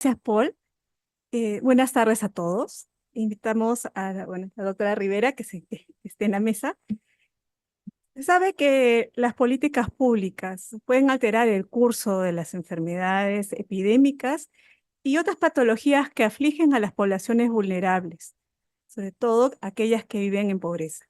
Gracias, Paul. Buenas tardes a todos. Invitamos a la doctora Rivera que esté en la mesa. Se sabe que las políticas públicas pueden alterar el curso de las enfermedades epidémicas y otras patologías que afligen a las poblaciones vulnerables, sobre todo aquellas que viven en pobreza.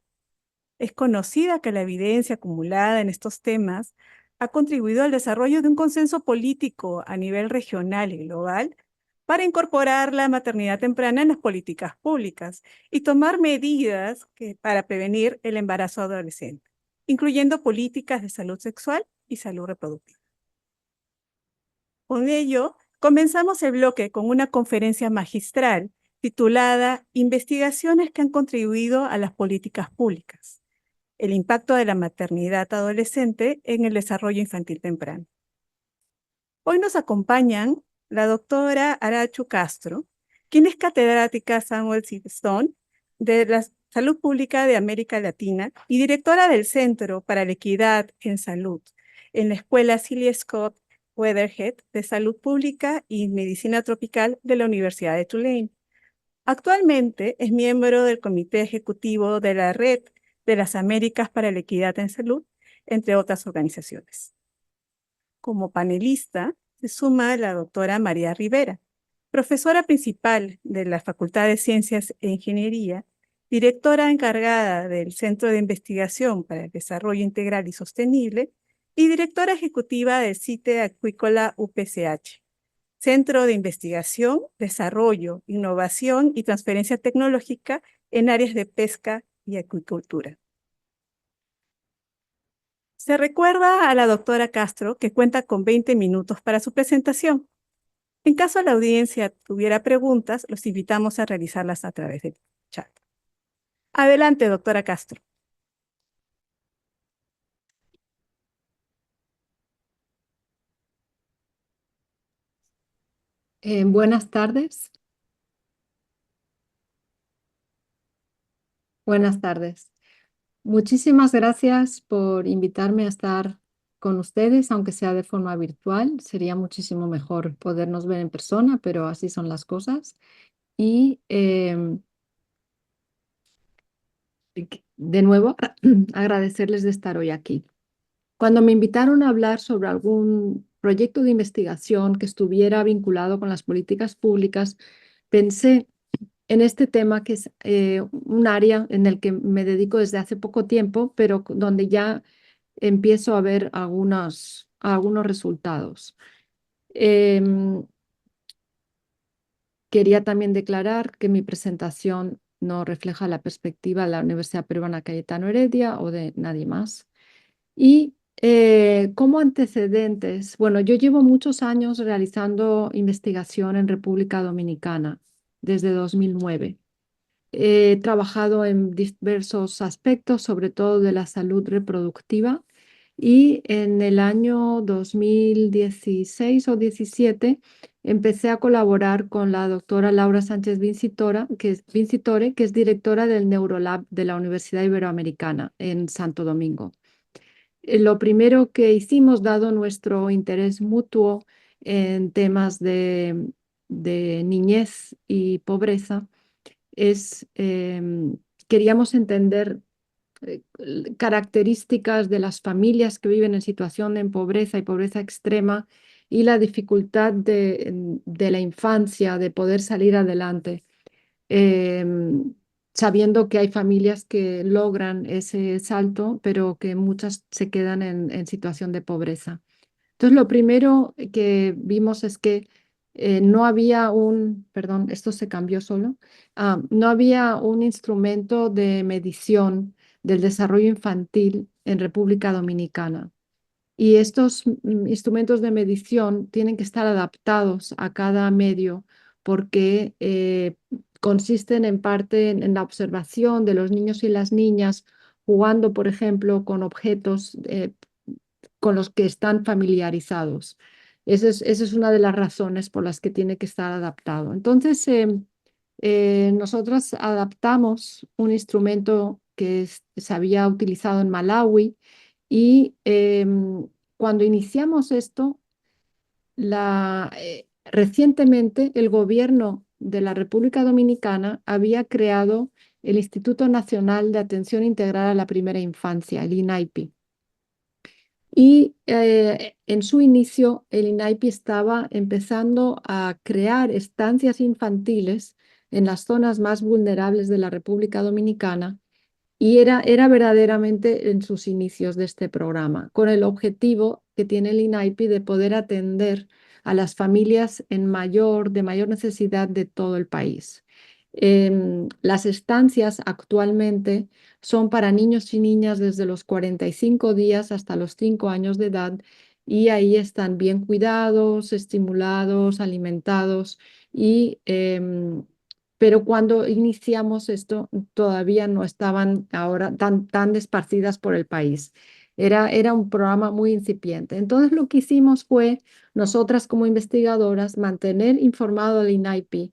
Es conocida que la evidencia acumulada en estos temas ha contribuido al desarrollo de un consenso político a nivel regional y global para incorporar la maternidad temprana en las políticas públicas y tomar medidas para prevenir el embarazo adolescente, incluyendo políticas de salud sexual y salud reproductiva. Con ello, comenzamos el bloque con una conferencia magistral titulada Investigaciones que han contribuido a las políticas públicas. El impacto de la maternidad adolescente en el desarrollo infantil temprano. Hoy nos acompañan la doctora Arachu Castro, quien es catedrática Samuel C. Stone de la Salud Pública de América Latina y directora del Centro para la Equidad en Salud en la Escuela Celia Scott Weatherhead de Salud Pública y Medicina Tropical de la Universidad de Tulane. Actualmente es miembro del Comité Ejecutivo de la Red de las Américas para la Equidad en Salud, entre otras organizaciones. Como panelista se suma la doctora María Rivera, profesora principal de la Facultad de Ciencias e Ingeniería, directora encargada del Centro de Investigación para el Desarrollo Integral y Sostenible y directora ejecutiva del CITE Acuícola UPCH. Centro de Investigación, Desarrollo, Innovación y Transferencia Tecnológica en áreas de pesca y acuicultura. Se recuerda a la doctora Castro que cuenta con 20 minutos para su presentación. En caso la audiencia tuviera preguntas, los invitamos a realizarlas a través del chat. Adelante, doctora Castro. Buenas tardes. Buenas tardes. Muchísimas gracias por invitarme a estar con ustedes, aunque sea de forma virtual. Sería muchísimo mejor podernos ver en persona, pero así son las cosas. Y de nuevo, agradecerles de estar hoy aquí. Cuando me invitaron a hablar sobre algún proyecto de investigación que estuviera vinculado con las políticas públicas, pensé en este tema, que es un área en el que me dedico desde hace poco tiempo, pero donde ya empiezo a ver algunos resultados. Quería también declarar que mi presentación no refleja la perspectiva de la Universidad Peruana Cayetano Heredia o de nadie más. Y como antecedentes, bueno, yo llevo muchos años realizando investigación en República Dominicana, desde 2009. He trabajado en diversos aspectos, sobre todo de la salud reproductiva, y en el año 2016 o 17 empecé a colaborar con la doctora Laura Sánchez Vincitore, que es directora del Neurolab de la Universidad Iberoamericana en Santo Domingo. Lo primero que hicimos, dado nuestro interés mutuo en temas de niñez y pobreza, queríamos entender características de las familias que viven en situación de pobreza y pobreza extrema y la dificultad de la infancia de poder salir adelante, sabiendo que hay familias que logran ese salto, pero que muchas se quedan en situación de pobreza. Entonces, lo primero que vimos es que no había perdón, esto se cambió solo, no había un instrumento de medición del desarrollo infantil en República Dominicana. Y estos instrumentos de medición tienen que estar adaptados a cada medio porque consisten en parte en la observación de los niños y las niñas jugando, por ejemplo, con objetos con los que están familiarizados. Esa es una de las razones por las que tiene que estar adaptado. Entonces, nosotras adaptamos un instrumento que se había utilizado en Malawi y cuando iniciamos esto, recientemente el gobierno de la República Dominicana había creado el Instituto Nacional de Atención Integral a la Primera Infancia, el INAIPI. Y en su inicio, el INAIPI estaba empezando a crear estancias infantiles en las zonas más vulnerables de la República Dominicana y era verdaderamente en sus inicios de este programa, con el objetivo que tiene el INAIPI de poder atender a las familias de mayor necesidad de todo el país. Las estancias actualmente son para niños y niñas desde los 45 días hasta los 5 años de edad y ahí están bien cuidados, estimulados, alimentados y pero cuando iniciamos esto todavía no estaban ahora tan esparcidas por el país. Era un programa muy incipiente. Entonces lo que hicimos fue, nosotras como investigadoras, mantener informado al INAIPI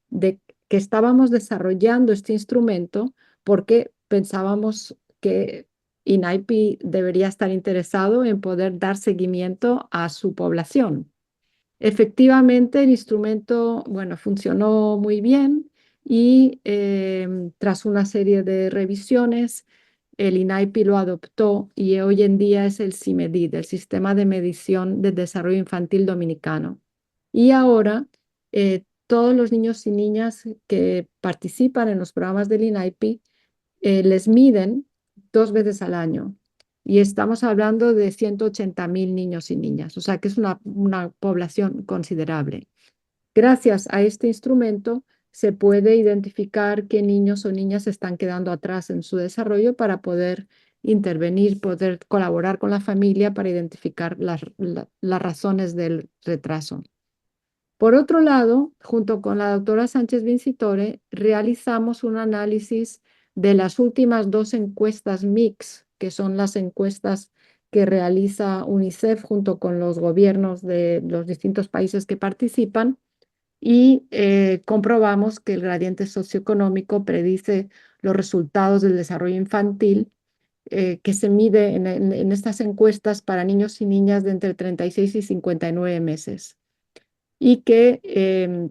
de que estábamos desarrollando este instrumento porque pensábamos que INAIPI debería estar interesado en poder dar seguimiento a su población. Efectivamente, el instrumento, bueno, funcionó muy bien y tras una serie de revisiones, el INAIPI lo adoptó y hoy en día es el CIMEDID, el Sistema de Medición del Desarrollo Infantil Dominicano. Y ahora, todos los niños y niñas que participan en los programas del INAIPI les miden 2 veces al año. Y estamos hablando de 180.000 niños y niñas, o sea que es una población considerable. Gracias a este instrumento se puede identificar qué niños o niñas se están quedando atrás en su desarrollo para poder intervenir, poder colaborar con la familia para identificar las razones del retraso. Por otro lado, junto con la doctora Sánchez Vincitore, realizamos un análisis de las últimas 2 encuestas MIX, que son las encuestas que realiza UNICEF junto con los gobiernos de los distintos países que participan, y comprobamos que el gradiente socioeconómico predice los resultados del desarrollo infantil que se mide en estas encuestas para niños y niñas de entre 36 y 59 meses y que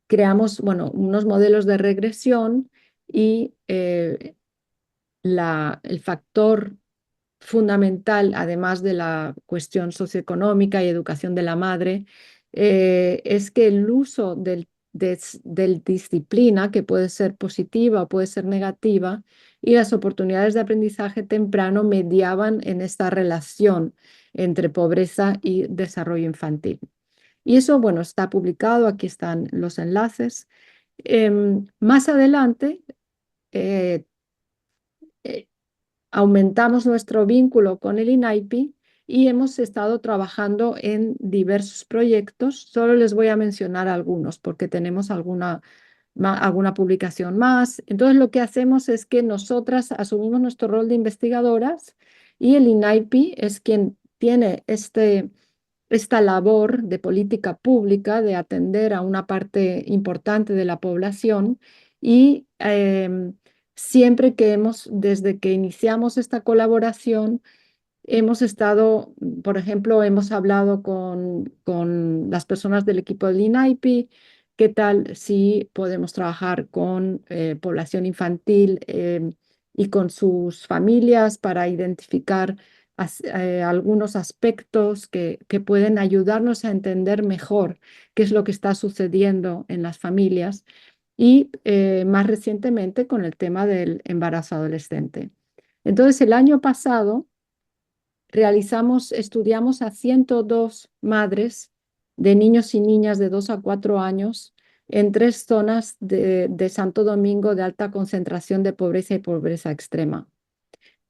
creamos, bueno, unos modelos de regresión y el factor fundamental, además de la cuestión socioeconómica y educación de la madre, es que el uso del disciplina, que puede ser positiva o puede ser negativa, y las oportunidades de aprendizaje temprano mediaban en esta relación entre pobreza y desarrollo infantil. Y eso, bueno, está publicado, aquí están los enlaces. Más adelante, eh, eh, aumentamos nuestro vínculo con el INAIPI y hemos estado trabajando en diversos proyectos. Solo les voy a mencionar algunos porque tenemos alguna publicación más. Entonces, lo que hacemos es que nosotras asumimos nuestro rol de investigadoras y el INAIPI es quien tiene esta labor de política pública de atender a una parte importante de la población y siempre que desde que iniciamos esta colaboración, hemos estado, por ejemplo, hemos hablado con las personas del equipo del INAIPI, qué tal si podemos trabajar con población infantil y con sus familias para identificar algunos aspectos que pueden ayudarnos a entender mejor qué es lo que está sucediendo en las familias y más recientemente con el tema del embarazo adolescente. Entonces, el año pasado estudiamos a 102 madres de niños y niñas de 2 a 4 años en 3 zonas de Santo Domingo de alta concentración de pobreza y pobreza extrema.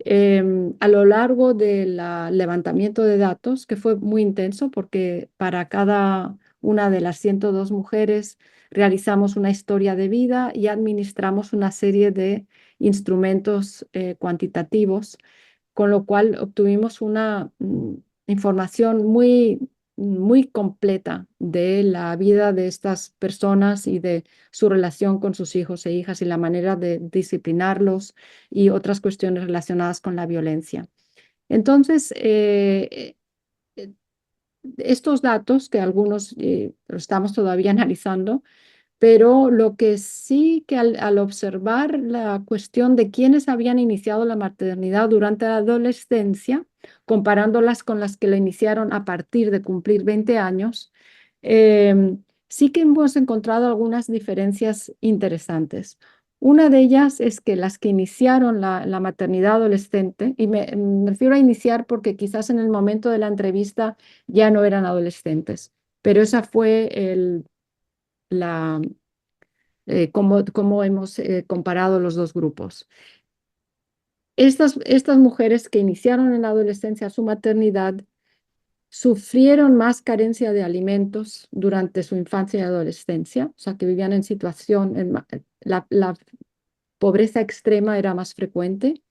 A lo largo del levantamiento de datos, que fue muy intenso porque para cada una de las 102 mujeres realizamos una historia de vida y administramos una serie de instrumentos cuantitativos, con lo cual obtuvimos una información muy completa de la vida de estas personas y de su relación con sus hijos e hijas y la manera de disciplinarlos y otras cuestiones relacionadas con la violencia. Entonces, estos datos, que algunos los estamos todavía analizando, pero lo que sí que al observar la cuestión de quiénes habían iniciado la maternidad durante la adolescencia, comparándolas con las que la iniciaron a partir de cumplir 20 años, sí que hemos encontrado algunas diferencias interesantes. Una de ellas es que las que iniciaron la maternidad adolescente, y me refiero a iniciar porque quizás en el momento de la entrevista ya no eran adolescentes, pero esa fue la, cómo hemos comparado los dos grupos. Estas mujeres que iniciaron en la adolescencia su maternidad sufrieron más carencia de alimentos durante su infancia y adolescencia, o sea, que vivían en situación, la pobreza extrema era más frecuente,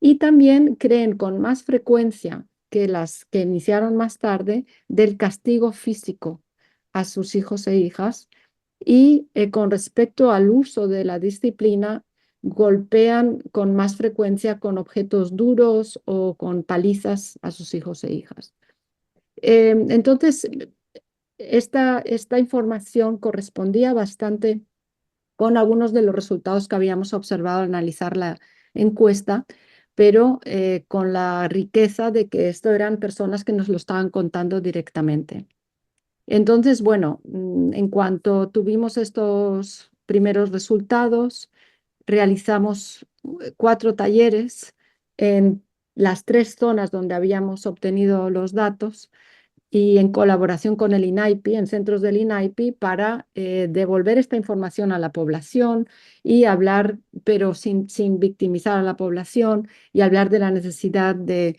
y también creen con más frecuencia que las que iniciaron más tarde del castigo físico a sus hijos e hijas, y con respecto al uso de la disciplina, golpean con más frecuencia con objetos duros o con palizas a sus hijos e hijas. Entonces, esta información correspondía bastante con algunos de los resultados que habíamos observado al analizar la encuesta, pero con la riqueza de que esto eran personas que nos lo estaban contando directamente. Entonces, bueno, en cuanto tuvimos estos primeros resultados, realizamos 4 talleres en las 3 zonas donde habíamos obtenido los datos y en colaboración con el INAIPI, en centros del INAIPI, para devolver esta información a la población y hablar, pero sin victimizar a la población, y hablar de la necesidad de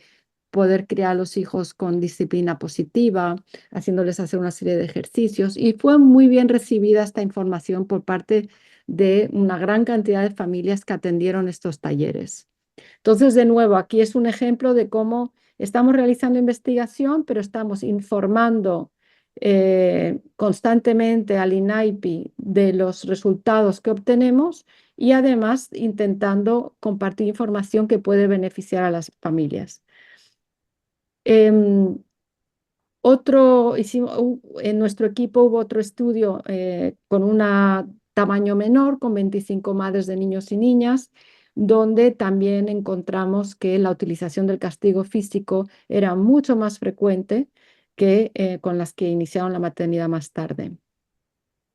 poder criar a los hijos con disciplina positiva, haciéndoles hacer una serie de ejercicios. Y fue muy bien recibida esta información por parte de una gran cantidad de familias que atendieron estos talleres. Entonces, de nuevo, aquí es un ejemplo de cómo estamos realizando investigación, pero estamos informando constantemente al INAIPI de los resultados que obtenemos, y además intentando compartir información que puede beneficiar a las familias. Em, en nuestro equipo hubo otro estudio con un tamaño menor, con 25 madres de niños y niñas, donde también encontramos que la utilización del castigo físico era mucho más frecuente que con las que iniciaron la maternidad más tarde.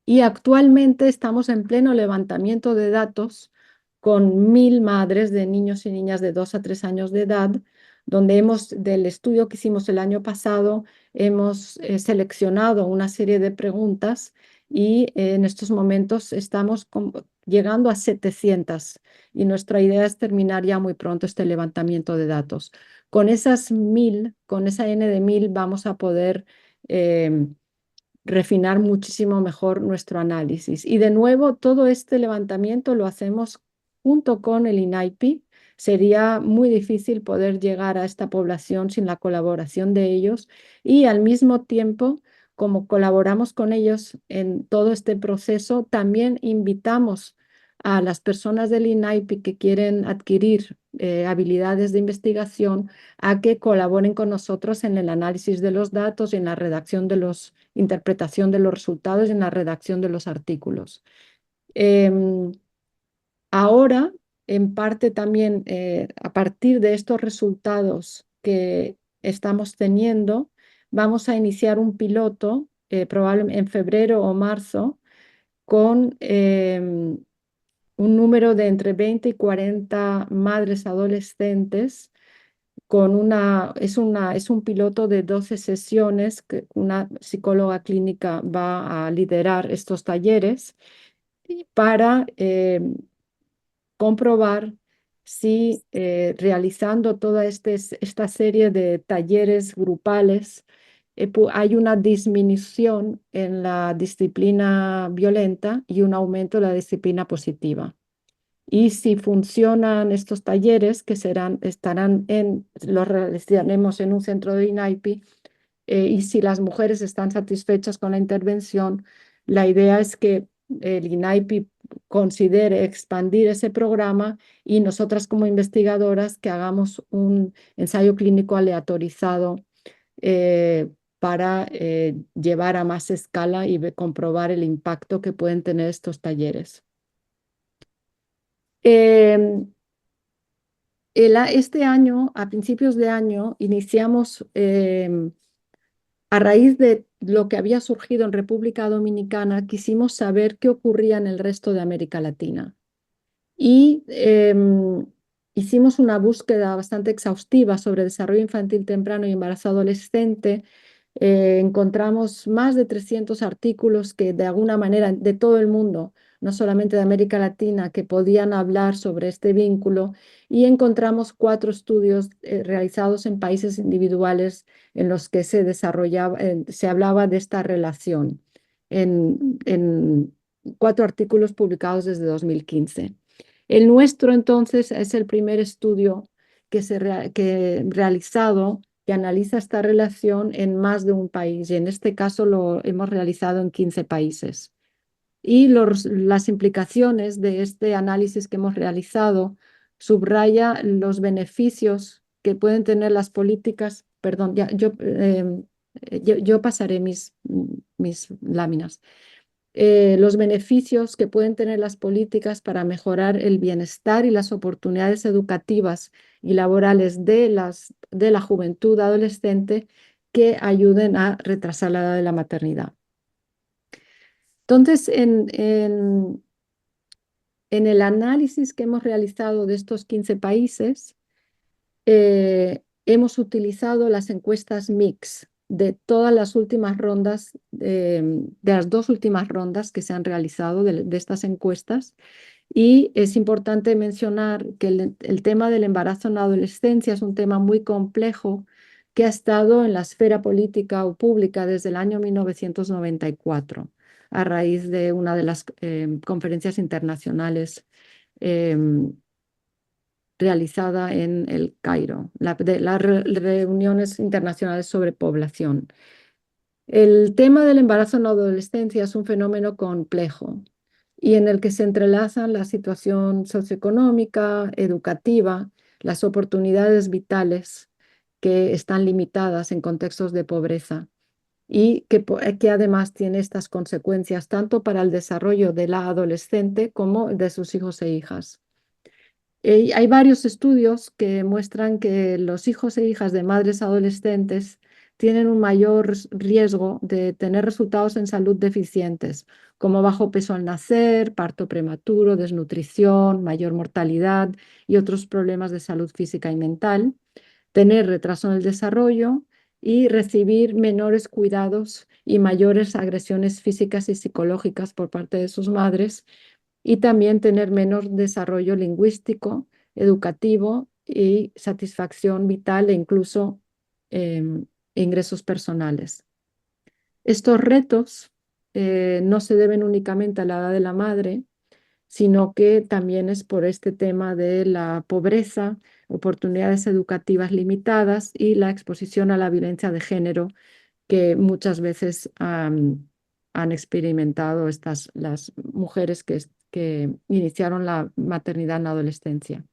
Y actualmente estamos en pleno levantamiento de datos con 1000 madres de niños y niñas de 2 a 3 años de edad, donde del estudio que hicimos el año pasado, hemos seleccionado una serie de preguntas, y en estos momentos estamos llegando a 700, y nuestra idea es terminar ya muy pronto este levantamiento de datos. Con esas 1000, con esa N de 1000, vamos a poder refinar muchísimo mejor nuestro análisis. Y de nuevo, todo este levantamiento lo hacemos junto con el INAIPI. Sería muy difícil poder llegar a esta población sin la colaboración de ellos, y al mismo tiempo, como colaboramos con ellos en todo este proceso, también invitamos a las personas del INAIPI que quieren adquirir habilidades de investigación a que colaboren con nosotros en el análisis de los datos y en la redacción de interpretación de los resultados y en la redacción de los artículos. Ahora, en parte también, a partir de estos resultados que estamos teniendo, vamos a iniciar un piloto, probablemente en febrero o marzo, con un número de entre 20 y 40 madres adolescentes. Es un piloto de 12 sesiones que una psicóloga clínica va a liderar estos talleres, y para comprobar si realizando toda esta serie de talleres grupales hay una disminución en la disciplina violenta y un aumento en la disciplina positiva. Y si funcionan estos talleres, que los realizaremos en un centro de INAIPI, y si las mujeres están satisfechas con la intervención, la idea es que el INAIPI considere expandir ese programa, y nosotras como investigadoras que hagamos un ensayo clínico aleatorizado para llevar a más escala y comprobar el impacto que pueden tener estos talleres. Em, este año, a principios de año, iniciamos, a raíz de lo que había surgido en República Dominicana, quisimos saber qué ocurría en el resto de América Latina. Y hicimos una búsqueda bastante exhaustiva sobre desarrollo infantil temprano y embarazo adolescente. Encontramos más de 300 artículos que de alguna manera de todo el mundo, no solamente de América Latina, que podían hablar sobre este vínculo, y encontramos 4 estudios realizados en países individuales en los que se desarrollaba, se hablaba de esta relación, en 4 artículos publicados desde 2015. El nuestro, entonces, es el primer estudio que realizado que analiza esta relación en más de un país, y en este caso lo hemos realizado en 15 países. Y las implicaciones de este análisis que hemos realizado subraya los beneficios que pueden tener las políticas. Perdón, yo pasaré mis láminas. Los beneficios que pueden tener las políticas para mejorar el bienestar y las oportunidades educativas y laborales de la juventud adolescente que ayuden a retrasar la edad de la maternidad. Entonces, en el análisis que hemos realizado de estos 15 países, hemos utilizado las encuestas mix de todas las últimas rondas, de las 2 últimas rondas que se han realizado de estas encuestas. Y es importante mencionar que el tema del embarazo en la adolescencia es un tema muy complejo que ha estado en la esfera política o pública desde el año 1994, a raíz de una de las conferencias internacionales realizada en el Cairo, de las reuniones internacionales sobre población. El tema del embarazo en la adolescencia es un fenómeno complejo y en el que se entrelazan la situación socioeconómica, educativa, las oportunidades vitales que están limitadas en contextos de pobreza y que además tiene estas consecuencias tanto para el desarrollo de la adolescente como de sus hijos e hijas. Hay varios estudios que muestran que los hijos e hijas de madres adolescentes tienen un mayor riesgo de tener resultados en salud deficientes, como bajo peso al nacer, parto prematuro, desnutrición, mayor mortalidad y otros problemas de salud física y mental, tener retraso en el desarrollo y recibir menores cuidados y mayores agresiones físicas y psicológicas por parte de sus madres, y también tener menor desarrollo lingüístico, educativo y satisfacción vital e incluso ingresos personales. Estos retos no se deben únicamente a la edad de la madre, sino que también es por este tema de la pobreza, oportunidades educativas limitadas y la exposición a la violencia de género que muchas veces han experimentado las mujeres que iniciaron la maternidad en la adolescencia.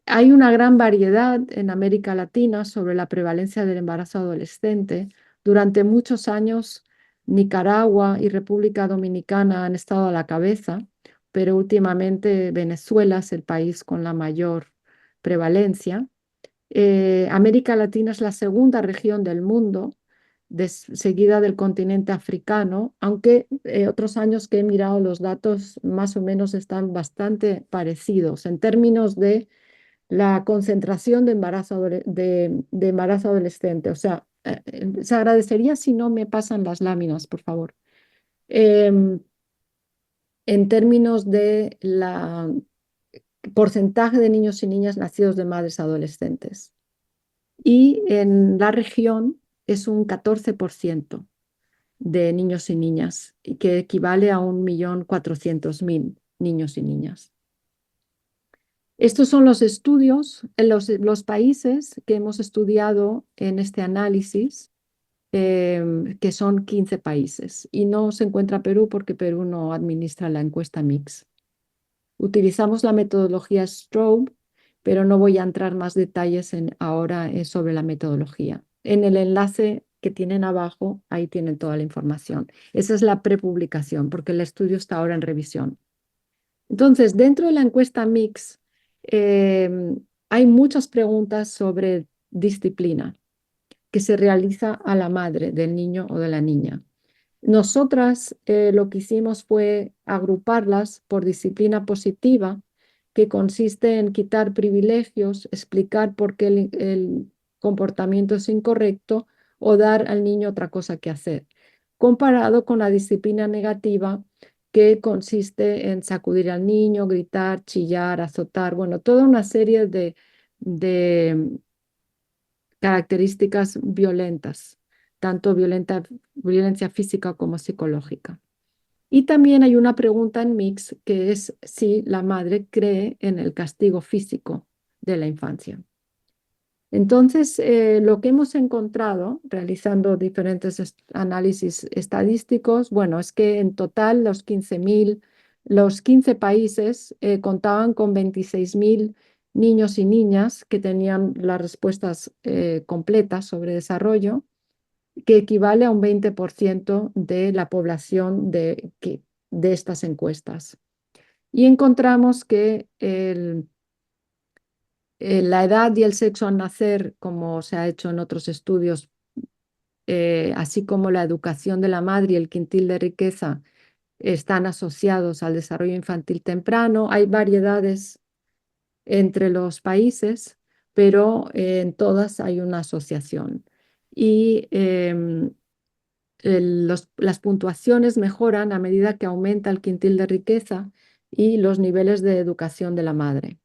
Hay una gran variedad en América Latina sobre la prevalencia del embarazo adolescente. Durante muchos años, Nicaragua y República Dominicana han estado a la cabeza, pero últimamente Venezuela es el país con la mayor prevalencia. América Latina es la segunda región del mundo, seguida del continente africano, aunque otros años que he mirado los datos más o menos están bastante parecidos en términos de la concentración de embarazo adolescente. O sea, se agradecería si no me pasan las láminas, por favor. En términos de la porcentaje de niños y niñas nacidos de madres adolescentes. Y en la región es un 14% de niños y niñas, y que equivale a 1.400.000 niños y niñas. Estos son los estudios, los países que hemos estudiado en este análisis, que son 15 países. Y no se encuentra Perú porque Perú no administra la encuesta mix. Utilizamos la metodología Strobe, pero no voy a entrar más detalles ahora sobre la metodología. en el enlace que tienen abajo, ahí tienen toda la información. Esa es la prepublicación, porque el estudio está ahora en revisión. Entonces, dentro de la encuesta Mix, hay muchas preguntas sobre disciplina que se realiza a la madre del niño o de la niña. Nosotras lo que hicimos fue agruparlas por disciplina positiva, que consiste en quitar privilegios, explicar por qué el comportamiento es incorrecto o dar al niño otra cosa que hacer, comparado con la disciplina negativa, que consiste en sacudir al niño, gritar, chillar, azotar, bueno, toda una serie de características violentas, tanto violencia física como psicológica. Y también hay una pregunta en Mix que es si la madre cree en el castigo físico de la infancia. Entonces, lo que hemos encontrado realizando diferentes análisis estadísticos, bueno, es que en total los 15 países contaban con 26.000 niños y niñas que tenían las respuestas completas sobre desarrollo, que equivale a un 20% de la población de estas encuestas. Y encontramos que la edad y el sexo al nacer, como se ha hecho en otros estudios, así como la educación de la madre y el quintil de riqueza, están asociados al desarrollo infantil temprano. Hay variedades entre los países, pero en todas hay una asociación. Y las puntuaciones mejoran a medida que aumenta el quintil de riqueza y los niveles de educación de la madre.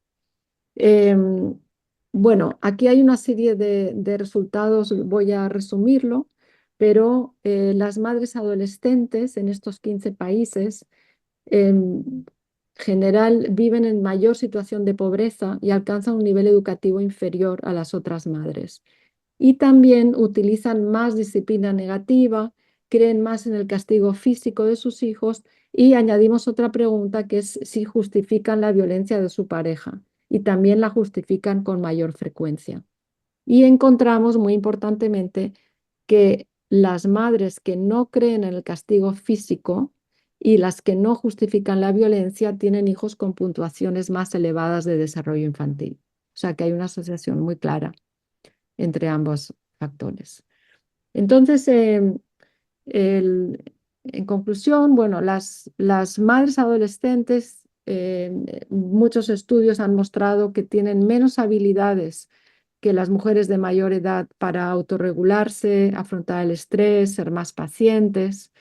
Em, bueno, aquí hay una serie de resultados, voy a resumirlo, pero las madres adolescentes en estos 15 países en general viven en mayor situación de pobreza y alcanzan un nivel educativo inferior a las otras madres. Y también utilizan más disciplina negativa, creen más en el castigo físico de sus hijos y añadimos otra pregunta que es si justifican la violencia de su pareja y también la justifican con mayor frecuencia. Y encontramos, muy importantemente, que las madres que no creen en el castigo físico y las que no justifican la violencia tienen hijos con puntuaciones más elevadas de desarrollo infantil. O sea que hay una asociación muy clara entre ambos factores. Entonces, en conclusión, bueno, las madres adolescentes, muchos estudios han mostrado que tienen menos habilidades que las mujeres de mayor edad para autorregularse, afrontar el estrés, ser más pacientes,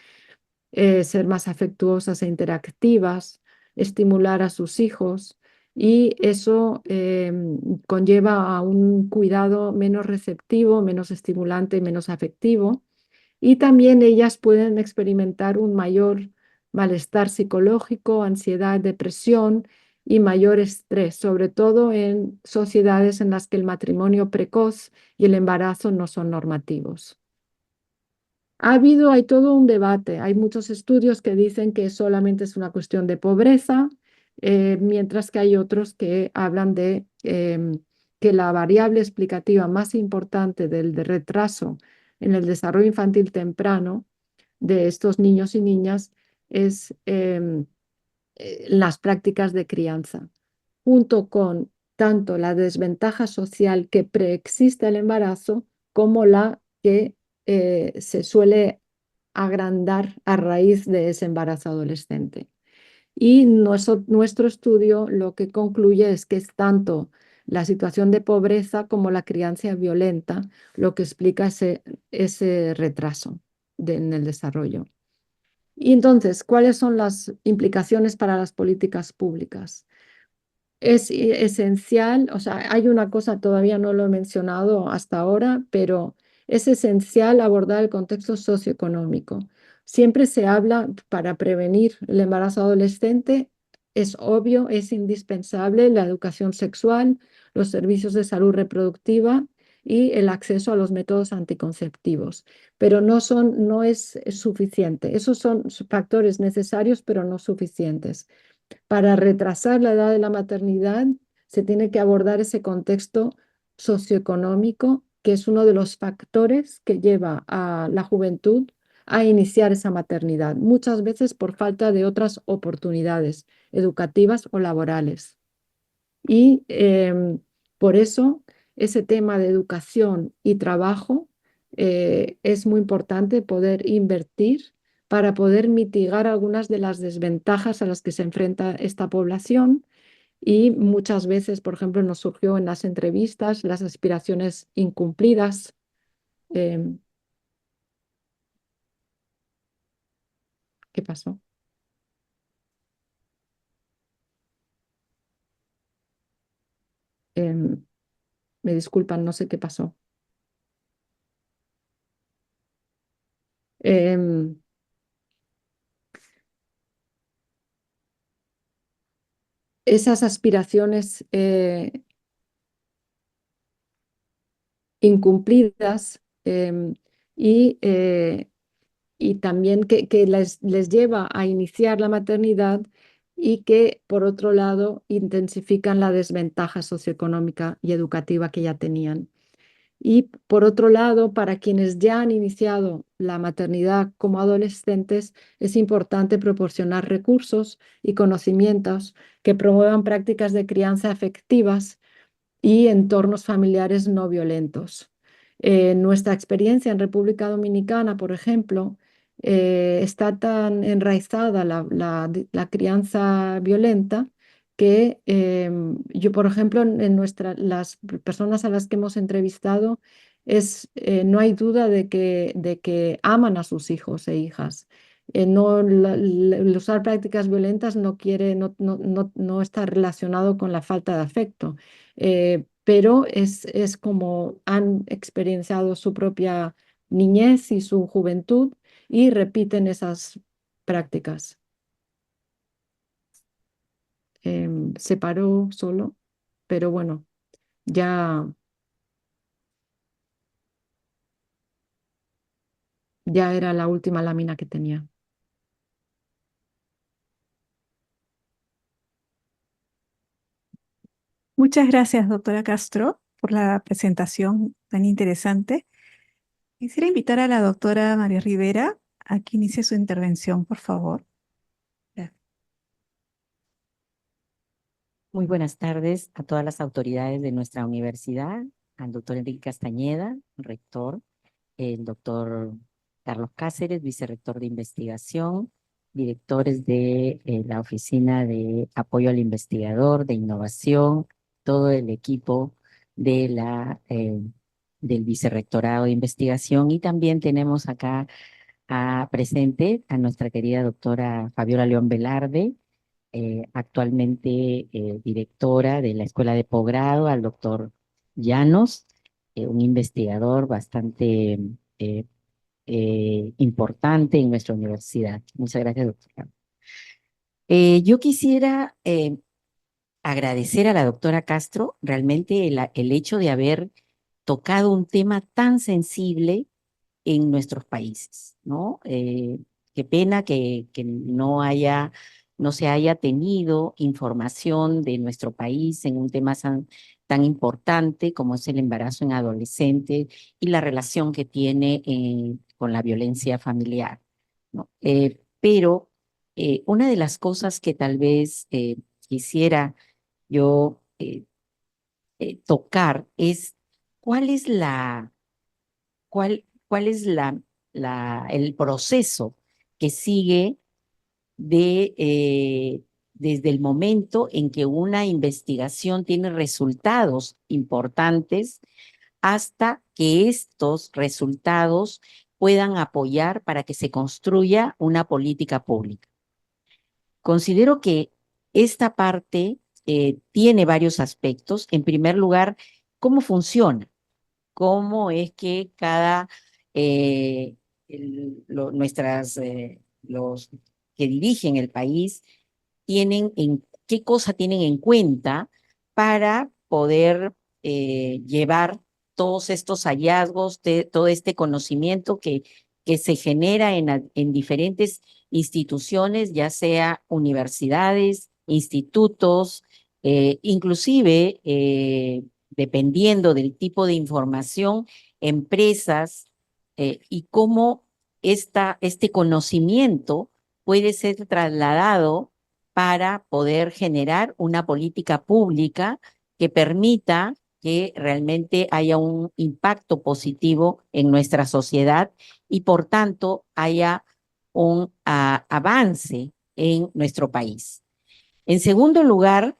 ser más afectuosas e interactivas, estimular a sus hijos y eso conlleva a un cuidado menos receptivo, menos estimulante y menos afectivo. Y también ellas pueden experimentar un mayor malestar psicológico, ansiedad, depresión y mayor estrés, sobre todo en sociedades en las que el matrimonio precoz y el embarazo no son normativos. Hay todo un debate. Hay muchos estudios que dicen que solamente es una cuestión de pobreza, mientras que hay otros que hablan de que la variable explicativa más importante del retraso en el desarrollo infantil temprano de estos niños y niñas es las prácticas de crianza, junto con tanto la desventaja social que preexiste al embarazo como la que se suele agrandar a raíz de ese embarazo adolescente. Y nuestro estudio lo que concluye es que es tanto la situación de pobreza como la crianza violenta lo que explica ese retraso en el desarrollo. Y entonces, ¿cuáles son las implicaciones para las políticas públicas? Es esencial, o sea, hay una cosa, todavía no lo he mencionado hasta ahora, pero es esencial abordar el contexto socioeconómico. Siempre se habla para prevenir el embarazo adolescente, es obvio, es indispensable la educación sexual, los servicios de salud reproductiva y el acceso a los métodos anticonceptivos, pero no es suficiente. Esos son factores necesarios, pero no suficientes. Para retrasar la edad de la maternidad, se tiene que abordar ese contexto socioeconómico que es uno de los factores que lleva a la juventud a iniciar esa maternidad, muchas veces por falta de otras oportunidades educativas o laborales. Y por eso ese tema de educación y trabajo es muy importante poder invertir para poder mitigar algunas de las desventajas a las que se enfrenta esta población. Y muchas veces, por ejemplo, nos surgió en las entrevistas las aspiraciones incumplidas. em, ¿Qué pasó? Em, Me disculpan, no sé qué pasó. Em, Esas aspiraciones incumplidas y, eh, y también que les lleva a iniciar la maternidad y que, por otro lado, intensifican la desventaja socioeconómica y educativa que ya tenían. Y por otro lado, para quienes ya han iniciado la maternidad como adolescentes, es importante proporcionar recursos y conocimientos que promuevan prácticas de crianza efectivas y entornos familiares no violentos. Nuestra experiencia en República Dominicana, por ejemplo, está tan enraizada la crianza violenta que yo, por ejemplo, las personas a las que hemos entrevistado, no hay duda de que aman a sus hijos e hijas. No, el usar prácticas violentas no está relacionado con la falta de afecto, pero es como han experienciado su propia niñez y su juventud y repiten esas prácticas. Se paró solo, pero bueno, ya, ya era la última lámina que tenía. Muchas gracias, doctora Castro, por la presentación tan interesante. Quisiera invitar a la doctora María Rivera a que inicie su intervención, por favor. Gracias. Muy buenas tardes a todas las autoridades de nuestra universidad, al doctor Enrique Castañeda, rector, el doctor Carlos Cáceres, vicerrector de investigación, directores de la Oficina de Apoyo al Investigador, de Innovación, todo el equipo de del Vicerrectorado de Investigación, y también tenemos acá presente a nuestra querida doctora Fabiola León Velarde, actualmente directora de la Escuela de Posgrado, al doctor Llanos, un investigador bastante eh, importante en nuestra universidad. Muchas gracias, doctora. Yo quisiera agradecer a la doctora Castro realmente el hecho de haber tocado un tema tan sensible en nuestros países, ¿no? Qué pena que no se haya tenido información de nuestro país en un tema tan importante como es el embarazo en adolescentes y la relación que tiene con la violencia familiar, ¿no? Pero una de las cosas que tal vez quisiera yo tocar es cuál es cuál es el proceso que sigue desde el momento en que una investigación tiene resultados importantes hasta que estos resultados puedan apoyar para que se construya una política pública. Considero que esta parte tiene varios aspectos. En primer lugar, ¿cómo funciona? ¿Cómo es que eh, los que dirigen el país qué cosa tienen en cuenta para poder llevar todos estos hallazgos, todo este conocimiento que se genera en diferentes instituciones, ya sea universidades, institutos, inclusive dependiendo del tipo de información, empresas y cómo este conocimiento puede ser trasladado para poder generar una política pública que permita que realmente haya un impacto positivo en nuestra sociedad y por tanto haya un avance en nuestro país. En segundo lugar,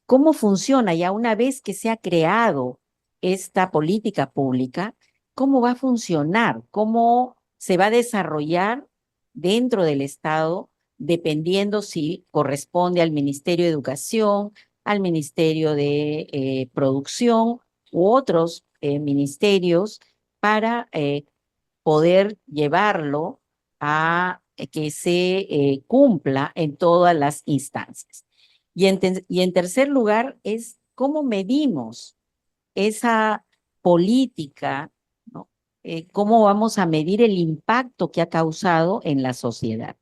¿cómo funciona ya una vez que se ha creado esta política pública? ¿Cómo va a funcionar? ¿Cómo se va a desarrollar dentro del Estado, dependiendo si corresponde al Ministerio de Educación, al Ministerio de Producción u otros ministerios para poder llevarlo a que se cumpla en todas las instancias? Y en tercer lugar es cómo medimos esa política, ¿no? Cómo vamos a medir el impacto que ha causado en la sociedad.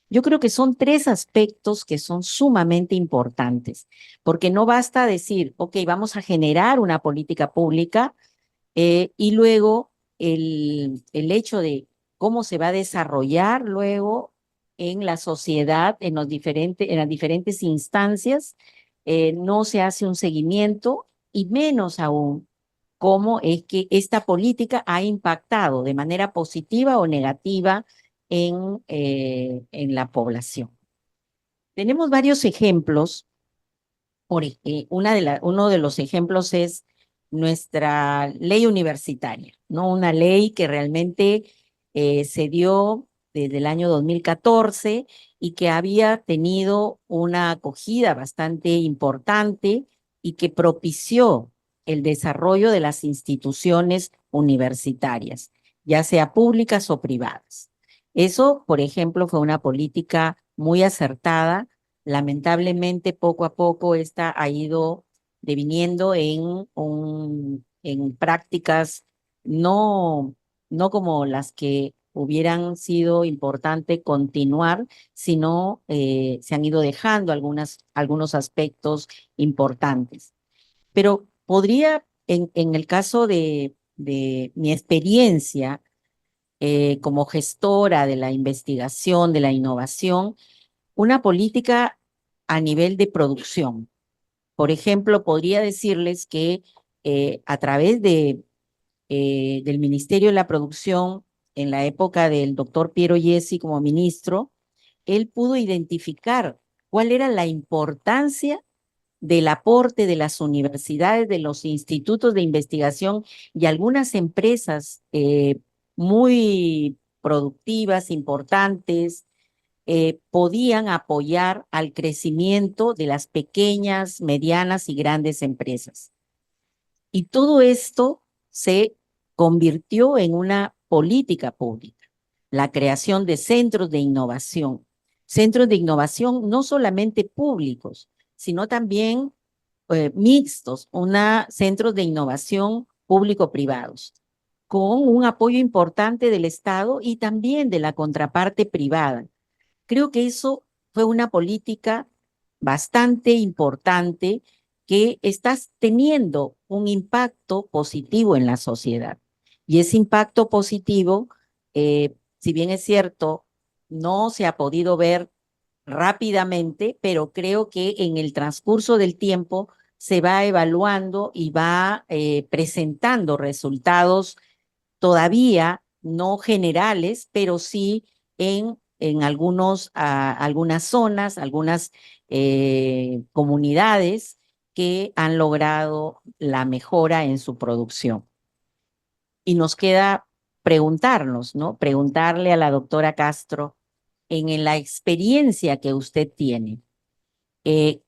Yo creo que son tres aspectos que son sumamente importantes, porque no basta decir, ok, vamos a generar una política pública y luego el hecho de cómo se va a desarrollar luego en la sociedad, en las diferentes instancias, no se hace un seguimiento y menos aún cómo es que esta política ha impactado de manera positiva o negativa en la población. Tenemos varios ejemplos. Uno de los ejemplos es nuestra ley universitaria, ¿no? Una ley que realmente se dio desde el año 2014 y que había tenido una acogida bastante importante y que propició el desarrollo de las instituciones universitarias, ya sea públicas o privadas. Eso, por ejemplo, fue una política muy acertada. Lamentablemente, poco a poco esta ha ido deviniendo en prácticas no, no como las que hubieran sido importante continuar, sino se han ido dejando algunos aspectos importantes. Pero podría, en el caso de mi experiencia como gestora de la investigación, de la innovación, una política a nivel de producción. Por ejemplo, podría decirles que a través del Ministerio de la Producción, en la época del doctor Piero Yesi como ministro, él pudo identificar cuál era la importancia del aporte de las universidades, de los institutos de investigación y algunas empresas muy productivas, importantes, podían apoyar al crecimiento de las pequeñas, medianas y grandes empresas. Y todo esto se convirtió en una política pública, la creación de centros de innovación no solamente públicos, sino también mixtos, centros de innovación público-privados, con un apoyo importante del Estado y también de la contraparte privada. Creo que eso fue una política bastante importante que está teniendo un impacto positivo en la sociedad. Y ese impacto positivo, si bien es cierto, no se ha podido ver rápidamente, pero creo que en el transcurso del tiempo se va evaluando y va presentando resultados todavía no generales, pero sí en algunas zonas, algunas comunidades que han logrado la mejora en su producción. Y nos queda preguntarnos, ¿no? Preguntarle a la doctora Castro, en la experiencia que usted tiene,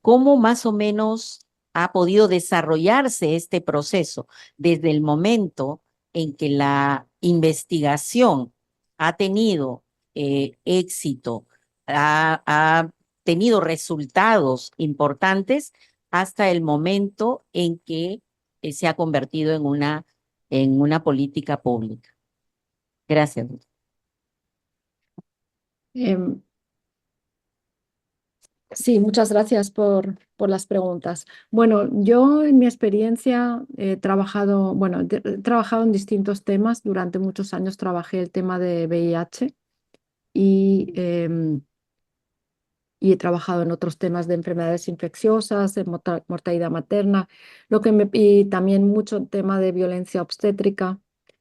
¿cómo más o menos ha podido desarrollarse este proceso desde el momento en que la investigación ha tenido éxito, ha tenido resultados importantes hasta el momento en que se ha convertido en una política pública? Gracias, doctora. Em, Sí, muchas gracias por las preguntas. Bueno, yo en mi experiencia he trabajado, bueno, he trabajado en distintos temas. Durante muchos años trabajé el tema de VIH y, y he trabajado en otros temas de enfermedades infecciosas, de mortalidad materna, y también mucho tema de violencia obstétrica,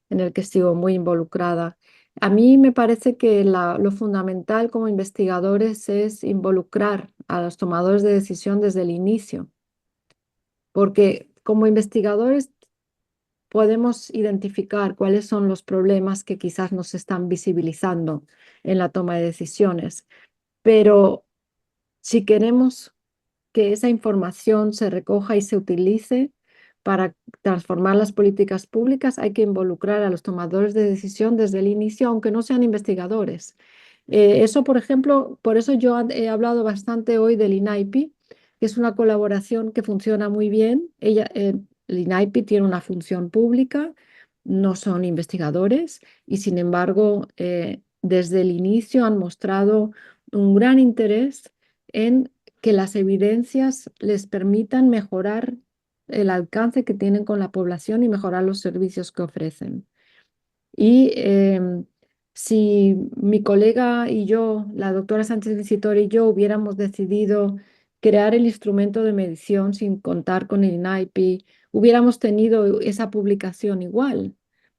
en el que sigo muy involucrada. A mí me parece que lo fundamental como investigadores es involucrar a los tomadores de decisión desde el inicio, porque como investigadores podemos identificar cuáles son los problemas que quizás nos están visibilizando en la toma de decisiones, pero si queremos que esa información se recoja y se utilice para transformar las políticas públicas, hay que involucrar a los tomadores de decisión desde el inicio, aunque no sean investigadores. Eso, por ejemplo, por eso yo he hablado bastante hoy del INAIPI, que es una colaboración que funciona muy bien. El INAIPI tiene una función pública, no son investigadores y sin embargo, desde el inicio han mostrado un gran interés en que las evidencias les permitan mejorar el alcance que tienen con la población y mejorar los servicios que ofrecen. Y si mi colega y yo, la doctora Sánchez Visitor y yo, hubiéramos decidido crear el instrumento de medición sin contar con el INAIPI, hubiéramos tenido esa publicación igual,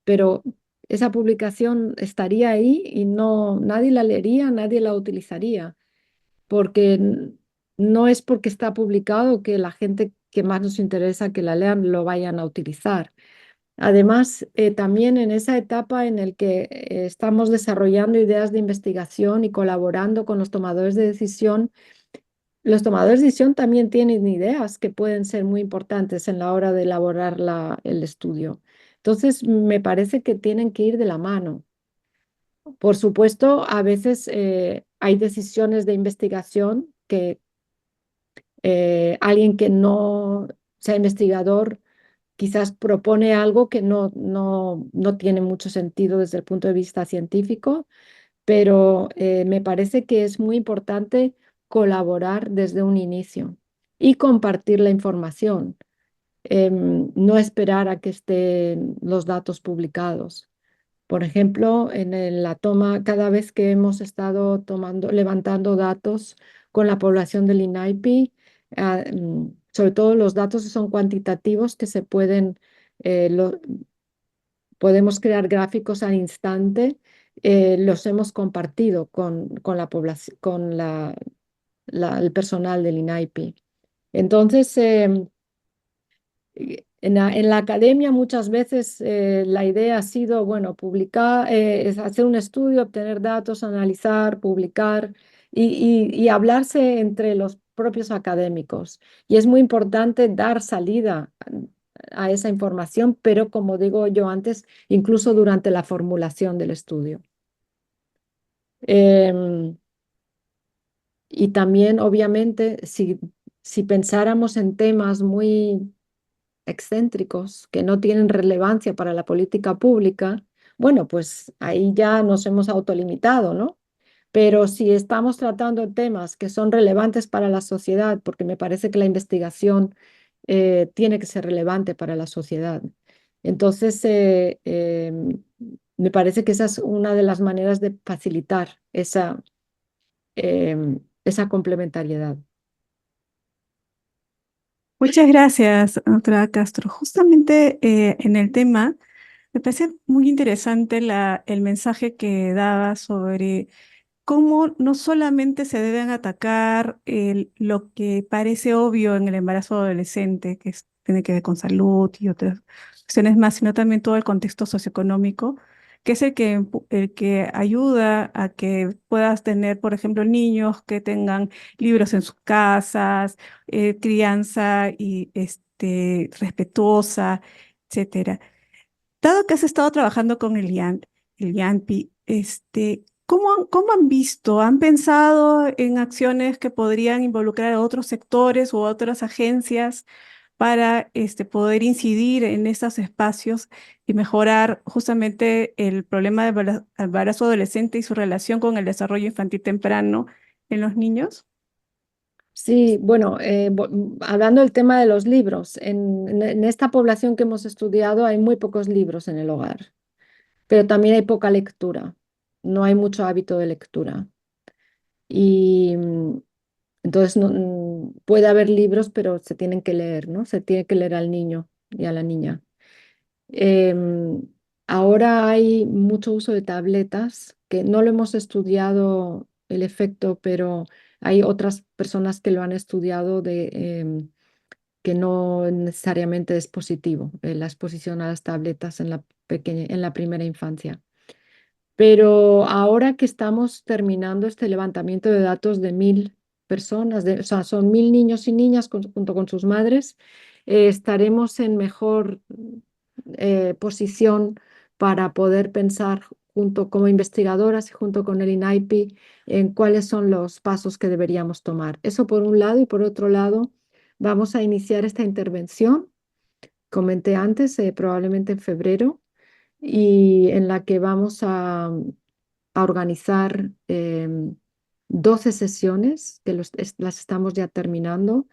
pero esa publicación estaría ahí y no, nadie la leería, nadie la utilizaría, porque no es porque está publicado que la gente que más nos interesa que la lean lo vayan a utilizar. Además, también en esa etapa en la que estamos desarrollando ideas de investigación y colaborando con los tomadores de decisión también tienen ideas que pueden ser muy importantes en la hora de elaborar el estudio. Entonces, me parece que tienen que ir de la mano. Por supuesto, a veces hay decisiones de investigación que alguien que no sea investigador quizás propone algo que no tiene mucho sentido desde el punto de vista científico, pero me parece que es muy importante colaborar desde un inicio y compartir la información, no esperar a que estén los datos publicados. Por ejemplo, la toma, cada vez que hemos estado levantando datos con la población del INAIPI, sobre todo los datos que son cuantitativos que se pueden, podemos crear gráficos al instante, los hemos compartido con la población, con el personal del INAIPI. Entonces, en la academia muchas veces la idea ha sido, bueno, publicar, es hacer un estudio, obtener datos, analizar, publicar y hablarse entre los propios académicos. Y es muy importante dar salida a esa información, pero como digo yo antes, incluso durante la formulación del estudio. Em, y también, obviamente, si pensáramos en temas muy excéntricos que no tienen relevancia para la política pública, bueno, pues ahí ya nos hemos autolimitado, ¿no? Pero si estamos tratando temas que son relevantes para la sociedad, porque me parece que la investigación tiene que ser relevante para la sociedad, entonces me parece que esa es una de las maneras de facilitar esa complementariedad. Muchas gracias, doctora Castro. Justamente en el tema, me parece muy interesante el mensaje que daba sobre cómo no solamente se deben atacar lo que parece obvio en el embarazo adolescente, tiene que ver con salud y otras cuestiones más, sino también todo el contexto socioeconómico, que es el que ayuda a que puedas tener, por ejemplo, niños que tengan libros en sus casas, crianza y respetuosa, etcétera. Dado que has estado trabajando con el IANPI, ¿cómo han visto? ¿Han pensado en acciones que podrían involucrar a otros sectores u otras agencias para poder incidir en estos espacios y mejorar justamente el problema del embarazo adolescente y su relación con el desarrollo infantil temprano en los niños? Sí, bueno, hablando del tema de los libros, en esta población que hemos estudiado hay muy pocos libros en el hogar, pero también hay poca lectura, no hay mucho hábito de lectura. Y entonces puede haber libros, pero se tienen que leer, ¿no? Se tiene que leer al niño y a la niña. Em, Ahora hay mucho uso de tabletas, que no lo hemos estudiado el efecto, pero hay otras personas que lo han estudiado que no necesariamente es positivo, la exposición a las tabletas en en la primera infancia. Pero ahora que estamos terminando este levantamiento de datos de 1.000 personas, o sea, son 1.000 niños y niñas junto con sus madres, estaremos en mejor posición para poder pensar junto como investigadoras y junto con el INAIPI en cuáles son los pasos que deberíamos tomar. Eso por un lado, y por otro lado, vamos a iniciar esta intervención, comenté antes, probablemente en febrero, y en la que vamos a organizar 12 sesiones, que las estamos ya terminando.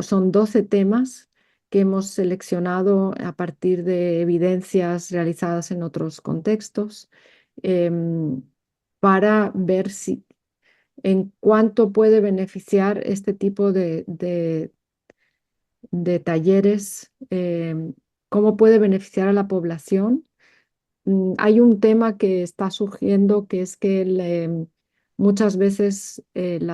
Son 12 temas que hemos seleccionado a partir de evidencias realizadas en otros contextos, em, para ver si en cuánto puede beneficiar este tipo de talleres, cómo puede beneficiar a la población. Hay un tema que está surgiendo que es que muchas veces en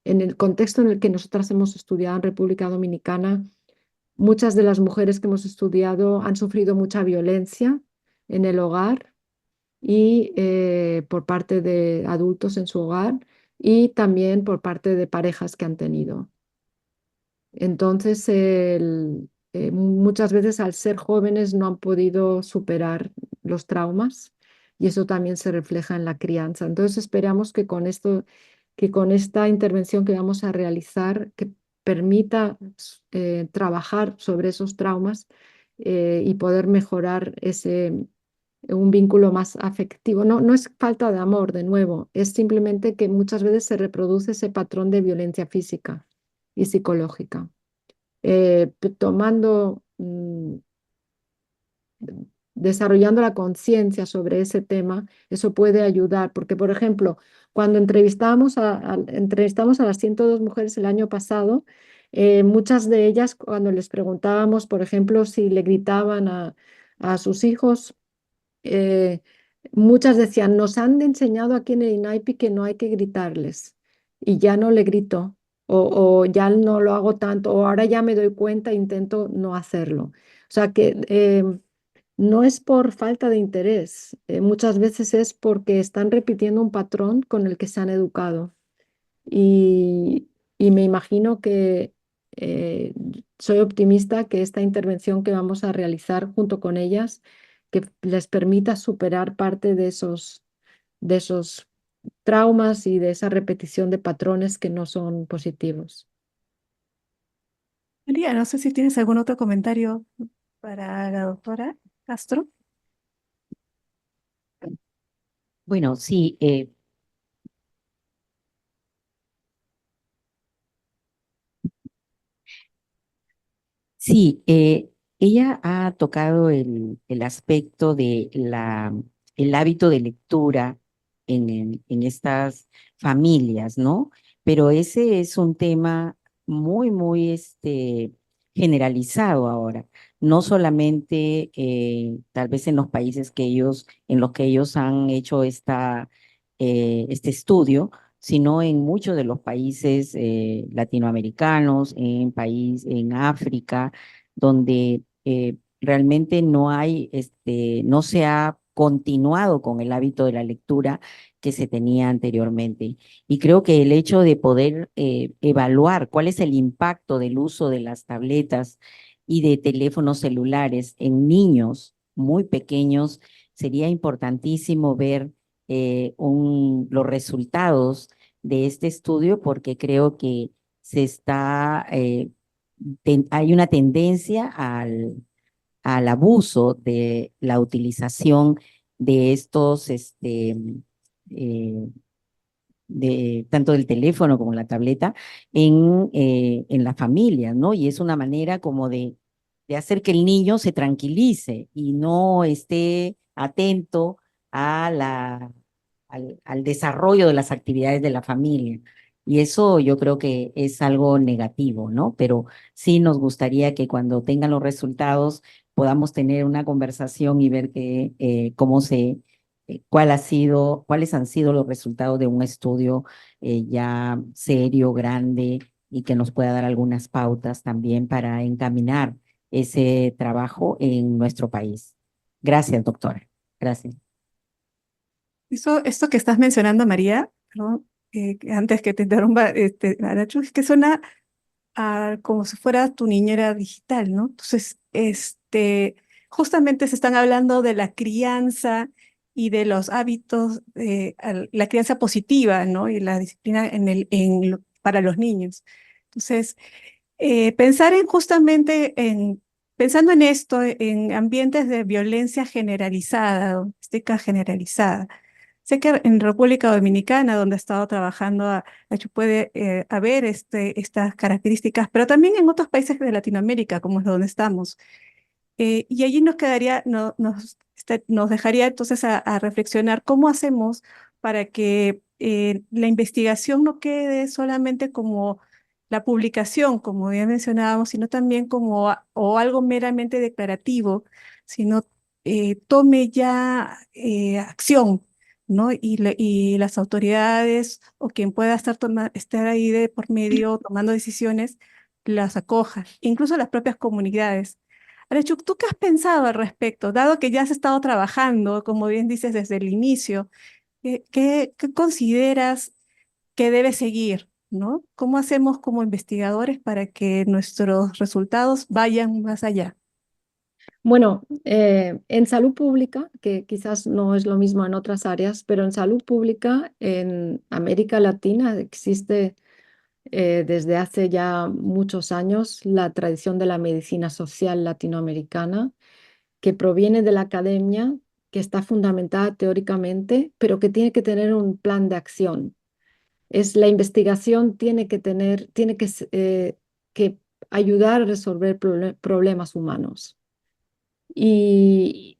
el contexto en el que nosotras hemos estudiado en República Dominicana, muchas de las mujeres que hemos estudiado han sufrido mucha violencia en el hogar y por parte de adultos en su hogar y también por parte de parejas que han tenido. Entonces, muchas veces al ser jóvenes no han podido superar los traumas y eso también se refleja en la crianza. Entonces, esperamos que con esto, que con esta intervención que vamos a realizar, que permita trabajar sobre esos traumas y poder mejorar un vínculo más afectivo. No, no es falta de amor, de nuevo, es simplemente que muchas veces se reproduce ese patrón de violencia física y psicológica. Tomando, desarrollando la conciencia sobre ese tema, eso puede ayudar, porque por ejemplo, cuando entrevistamos a las 102 mujeres el año pasado, muchas de ellas cuando les preguntábamos, por ejemplo, si le gritaban a sus hijos, eh, muchas decían, nos han enseñado aquí en el INAIPI que no hay que gritarles y ya no le grito o ya no lo hago tanto o ahora ya me doy cuenta e intento no hacerlo. O sea que no es por falta de interés, muchas veces es porque están repitiendo un patrón con el que se han educado y, y me imagino que eh, soy optimista que esta intervención que vamos a realizar junto con ellas, que les permita superar parte de esos traumas y de esa repetición de patrones que no son positivos. María, no sé si tienes algún otro comentario para la doctora Castro. Bueno, sí, sí, ella ha tocado el aspecto de el hábito de lectura en estas familias, ¿no? Pero ese es un tema muy generalizado ahora. No solamente tal vez en los países en los que ellos han hecho este estudio, sino en muchos de los países latinoamericanos, en África, donde realmente no se ha continuado con el hábito de la lectura que se tenía anteriormente. Y creo que el hecho de poder evaluar cuál es el impacto del uso de las tabletas y de teléfonos celulares en niños muy pequeños, sería importantísimo ver los resultados de este estudio porque creo que hay una tendencia al abuso de la utilización de estos eh, tanto del teléfono como la tableta en la familia, ¿no? Y es una manera como de hacer que el niño se tranquilice y no esté atento a al desarrollo de las actividades de la familia. Y eso yo creo que es algo negativo, ¿no? Pero sí nos gustaría que cuando tengan los resultados podamos tener una conversación y ver cuáles han sido los resultados de un estudio ya serio, grande, y que nos pueda dar algunas pautas también para encaminar ese trabajo en nuestro país. Gracias, doctora. Gracias. Esto que estás mencionando, María, perdón, antes que te interrumpa, Arachu, es que suena como si fuera tu niñera digital, ¿no? Entonces, justamente se están hablando de la crianza y de los hábitos, la crianza positiva, ¿no? Y la disciplina para los niños. Entonces, pensando en esto, en ambientes de violencia generalizada, doméstica generalizada. Sé que en República Dominicana, donde he estado trabajando, de hecho puede haber estas características, pero también en otros países de Latinoamérica, como es donde estamos. Y allí nos quedaría, nos dejaría entonces a reflexionar cómo hacemos para que la investigación no quede solamente como la publicación, como ya mencionábamos, sino también como o algo meramente declarativo, sino tome ya acción, ¿no? Y las autoridades o quien pueda estar ahí de por medio tomando decisiones, las acoja, incluso las propias comunidades. Arechuk, ¿tú qué has pensado al respecto? Dado que ya has estado trabajando, como bien dices, desde el inicio, ¿qué consideras que debe seguir, ¿no? ¿Cómo hacemos como investigadores para que nuestros resultados vayan más allá? Bueno, en salud pública, que quizás no es lo mismo en otras áreas, pero en salud pública en América Latina existe desde hace ya muchos años la tradición de la medicina social latinoamericana, que proviene de la academia, que está fundamentada teóricamente, pero que tiene que tener un plan de acción. La investigación tiene que ayudar a resolver problemas humanos. Y,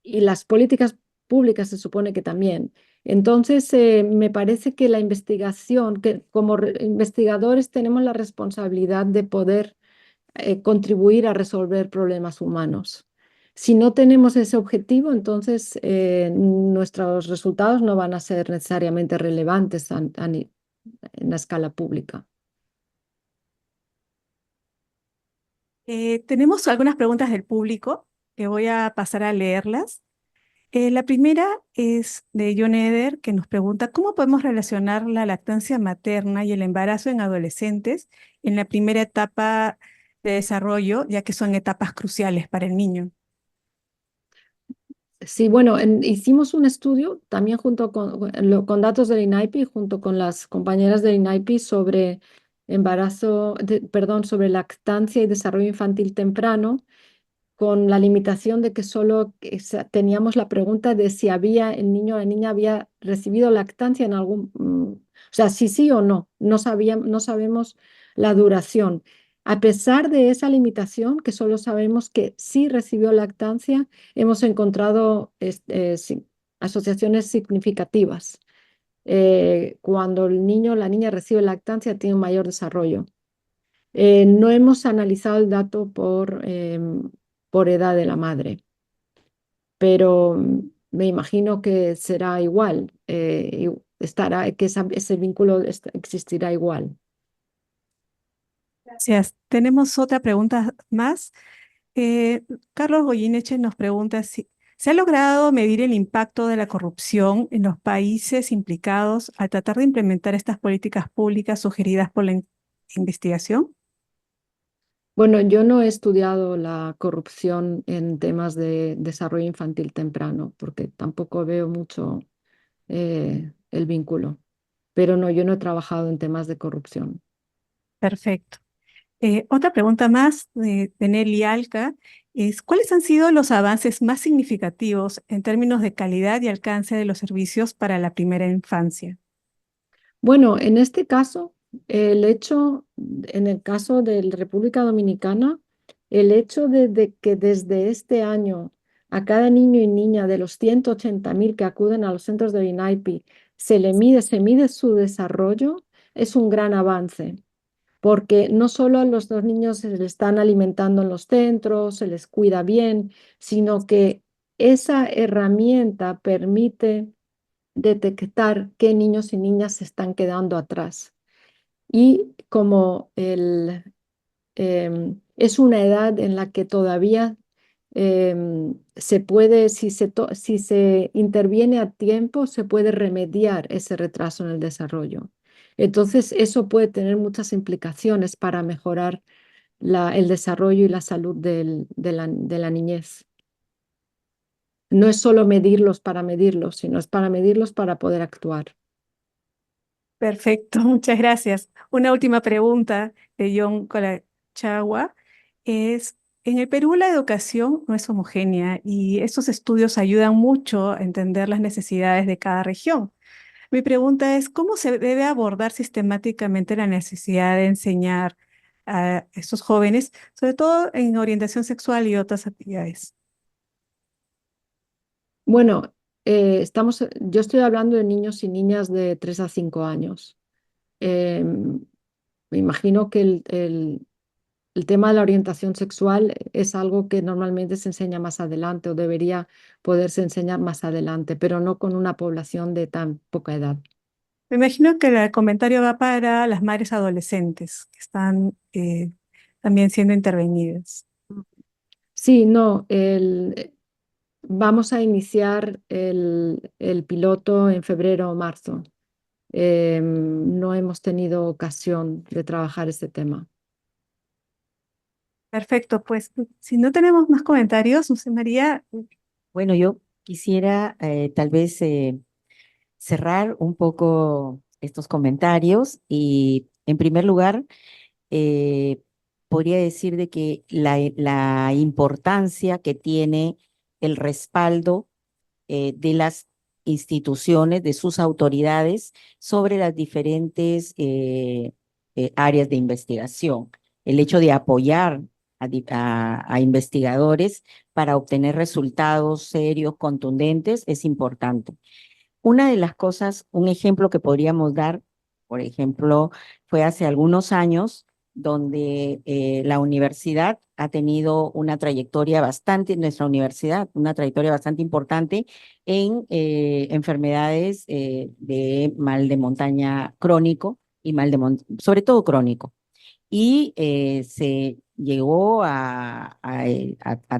y las políticas públicas se supone que también. Entonces, me parece que la investigación, que como investigadores tenemos la responsabilidad de poder contribuir a resolver problemas humanos. Si no tenemos ese objetivo, entonces nuestros resultados no van a ser necesariamente relevantes en la escala pública. Tenemos algunas preguntas del público que voy a pasar a leerlas. La primera es de John Eder, que nos pregunta, ¿cómo podemos relacionar la lactancia materna y el embarazo en adolescentes en la primera etapa de desarrollo, ya que son etapas cruciales para el niño? Sí, bueno, hicimos un estudio también junto con datos del INAIPI, junto con las compañeras del INAIPI sobre sobre lactancia y desarrollo infantil temprano, con la limitación de que solo teníamos la pregunta de si el niño o la niña había recibido lactancia en o sea, si sí o no. No sabemos la duración. A pesar de esa limitación, que solo sabemos que sí recibió lactancia, hemos encontrado asociaciones significativas. Cuando el niño o la niña recibe lactancia, tiene un mayor desarrollo. No hemos analizado el dato por edad de la madre, pero me imagino que será igual, que ese vínculo existirá igual. Gracias. Tenemos otra pregunta más. Carlos Goyineche nos pregunta si se ha logrado medir el impacto de la corrupción en los países implicados al tratar de implementar estas políticas públicas sugeridas por la investigación. Bueno, yo no he estudiado la corrupción en temas de desarrollo infantil temprano, porque tampoco veo mucho el vínculo. Pero no, yo no he trabajado en temas de corrupción. Perfecto. Otra pregunta más de Nelly Alca es, ¿cuáles han sido los avances más significativos en términos de calidad y alcance de los servicios para la primera infancia? Bueno, en este caso, en el caso de la República Dominicana, el hecho de que desde este año a cada niño y niña de los 180.000 que acuden a los centros de INAIPI se mide su desarrollo, es un gran avance, porque no solo a los dos niños se les están alimentando en los centros, se les cuida bien, sino que esa herramienta permite detectar qué niños y niñas se están quedando atrás. Y como es una edad en la que todavía se puede, si se interviene a tiempo, se puede remediar ese retraso en el desarrollo. Entonces, eso puede tener muchas implicaciones para mejorar el desarrollo y la salud de la niñez. No es solo medirlos para medirlos, sino es para medirlos para poder actuar. Perfecto, muchas gracias. Una última pregunta de John Colachagua es, en el Perú la educación no es homogénea y estos estudios ayudan mucho a entender las necesidades de cada región. Mi pregunta es, ¿cómo se debe abordar sistemáticamente la necesidad de enseñar a estos jóvenes, sobre todo en orientación sexual y otras actividades? Bueno, yo estoy hablando de niños y niñas de 3 a 5 años. Em, Me imagino que el tema de la orientación sexual es algo que normalmente se enseña más adelante o debería poderse enseñar más adelante, pero no con una población de tan poca edad. Me imagino que el comentario va para las madres adolescentes que están también siendo intervenidas. Sí, no, vamos a iniciar el piloto en febrero o marzo. No hemos tenido ocasión de trabajar este tema. Perfecto, pues si no tenemos más comentarios, José María, Bueno, yo quisiera tal vez cerrar un poco estos comentarios y en primer lugar eh, podría decir de que la importancia que tiene el respaldo de las instituciones, de sus autoridades sobre las diferentes áreas de investigación. El hecho de apoyar a investigadores para obtener resultados serios, contundentes, es importante. Una de las cosas, un ejemplo que podríamos dar, por ejemplo, fue hace algunos años donde la universidad ha tenido una trayectoria bastante, nuestra universidad, una trayectoria bastante importante en enfermedades de mal de montaña crónico y sobre todo crónico. Y se llegó a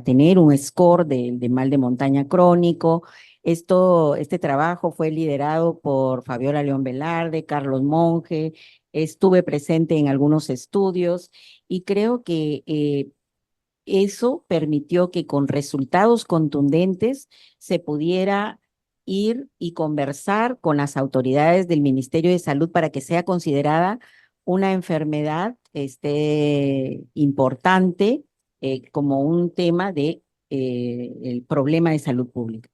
tener un score de mal de montaña crónico. Este trabajo fue liderado por Fabiola León Velarde, Carlos Monge. Estuve presente en algunos estudios y creo que eso permitió que con resultados contundentes se pudiera ir y conversar con las autoridades del Ministerio de Salud para que sea considerada una enfermedad importante como un tema de el problema de salud pública.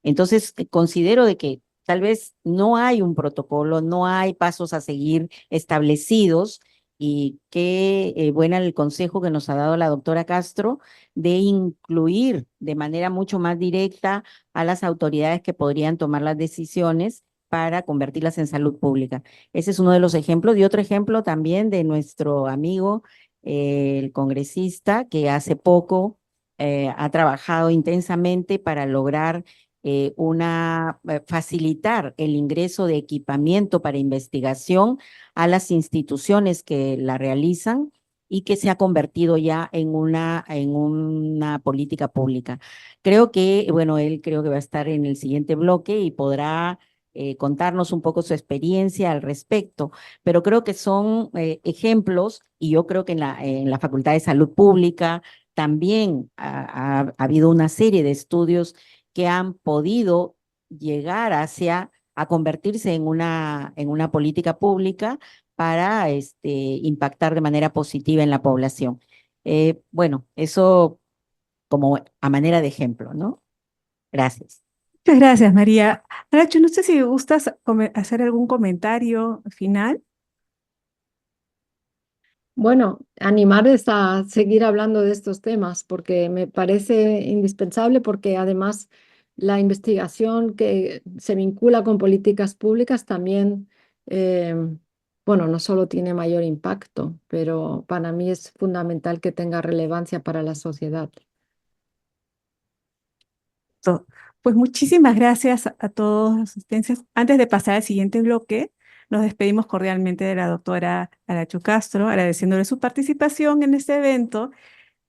Entonces, considero de que tal vez no hay un protocolo, no hay pasos a seguir establecidos y qué buena el consejo que nos ha dado la doctora Castro de incluir de manera mucho más directa a las autoridades que podrían tomar las decisiones para convertirlas en salud pública. Ese es uno de los ejemplos. Y otro ejemplo también de nuestro amigo, el congresista, que hace poco ha trabajado intensamente para lograr facilitar el ingreso de equipamiento para investigación a las instituciones que la realizan y que se ha convertido ya en una política pública. Creo que, bueno, él creo que va a estar en el siguiente bloque y podrá contarnos un poco su experiencia al respecto, pero creo que son ejemplos y yo creo que en la Facultad de Salud Pública también ha habido una serie de estudios que han podido llegar a convertirse en una política pública para impactar de manera positiva en la población. Bueno, eso como a manera de ejemplo, ¿no? Gracias. muchas gracias, María. Aracho, no sé si gustas hacer algún comentario final. Bueno, animarles a seguir hablando de estos temas porque me parece indispensable porque además la investigación que se vincula con políticas públicas también, eh, bueno, no solo tiene mayor impacto, pero para mí es fundamental que tenga relevancia para la sociedad. Pues muchísimas gracias a todos los asistentes. Antes de pasar al siguiente bloque, nos despedimos cordialmente de la doctora Aracho Castro, agradeciéndole su participación en este evento.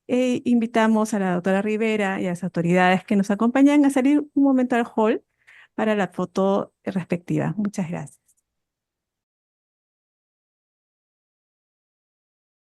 Invitamos a la doctora Rivera y a las autoridades que nos acompañan a salir un momento al hall para la foto respectiva. Muchas gracias.